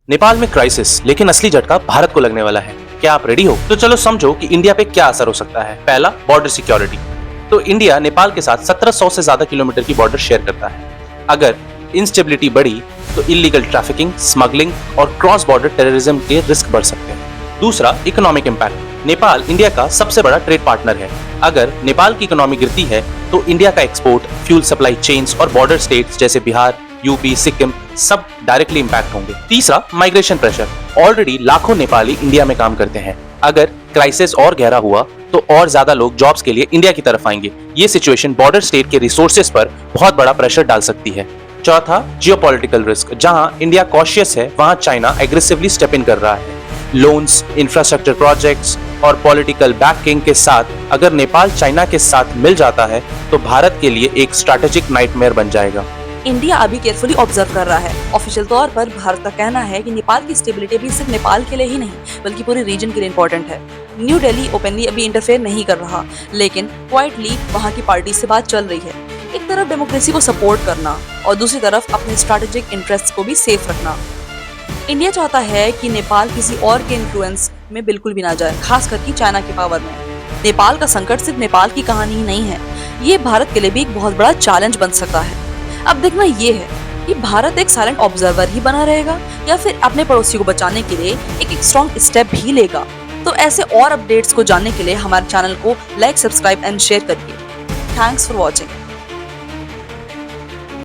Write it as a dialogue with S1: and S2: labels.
S1: नेपाल में क्राइसिस, लेकिन असली झटका भारत को लगने वाला है। क्या आप रेडी हो? तो चलो समझो कि इंडिया पे क्या असर हो सकता है। पहला, बॉर्डर सिक्योरिटी। तो इंडिया नेपाल के साथ 1700 से ज्यादा किलोमीटर की बॉर्डर शेयर करता है। अगर इंस्टेबिलिटी बढ़ी तो इलीगल ट्रैफिकिंग, स्मगलिंग और क्रॉस बॉर्डर टेररिज्म के रिस्क बढ़ सकते हैं। दूसरा, इकोनॉमिक इम्पैक्ट। नेपाल इंडिया का सबसे बड़ा ट्रेड पार्टनर है। अगर नेपाल की इकोनॉमी गिरती है तो इंडिया का एक्सपोर्ट, फ्यूल सप्लाई चेन्स और बॉर्डर स्टेट्स जैसे बिहार, यूपी, सिक्किम सब डायरेक्टली इंपैक्ट होंगे। तीसरा, माइग्रेशन प्रेशर। ऑलरेडी लाखों नेपाली इंडिया में काम करते हैं। अगर क्राइसिस और गहरा हुआ तो और ज्यादा लोग जॉब्स के लिए इंडिया की तरफ आएंगे। ये सिचुएशन बॉर्डर स्टेट के रिसोर्सेज पर बहुत बड़ा प्रेशर डाल सकती है। चौथा, जियोपॉलिटिकल रिस्क। जहां इंडिया कॉशियस है वहां चाइना एग्रेसिवली स्टेप इन कर रहा है। लोन्स, इंफ्रास्ट्रक्चर प्रोजेक्ट्स और पॉलिटिकल बैकिंग के साथ अगर नेपाल चाइना के साथ मिल जाता है तो भारत के लिए एक स्ट्रैटेजिक नाइटमेयर बन जाएगा।
S2: इंडिया अभी केयरफुली ऑब्जर्व कर रहा है। ऑफिशियल तौर पर भारत का कहना है कि नेपाल की स्टेबिलिटी भी सिर्फ नेपाल के लिए ही नहीं बल्कि पूरे रीजन के लिए इंपॉर्टेंट है। न्यू दिल्ली ओपनली अभी इंटरफेयर नहीं कर रहा, लेकिन क्वाइटली वहाँ की पार्टी से बात चल रही है। एक तरफ डेमोक्रेसी को सपोर्ट करना और दूसरी तरफ अपने स्ट्रैटेजिक इंटरेस्ट को भी सेफ रखना। इंडिया चाहता है कि नेपाल किसी और के इन्फ्लुएंस में बिल्कुल भी ना जाए, खास करके चाइना के पावर में। नेपाल का संकट सिर्फ नेपाल की कहानी ही नहीं है, ये भारत के लिए भी एक बहुत बड़ा चैलेंज बन सकता है। अब देखना ये है कि भारत एक साइलेंट ऑब्जर्वर ही बना रहेगा या फिर अपने पड़ोसी को बचाने के लिए एक स्ट्रॉन्ग स्टेप भी लेगा। तो ऐसे और अपडेट्स को जानने के लिए हमारे चैनल को लाइक, सब्सक्राइब एंड शेयर करिए। Thanks for watching.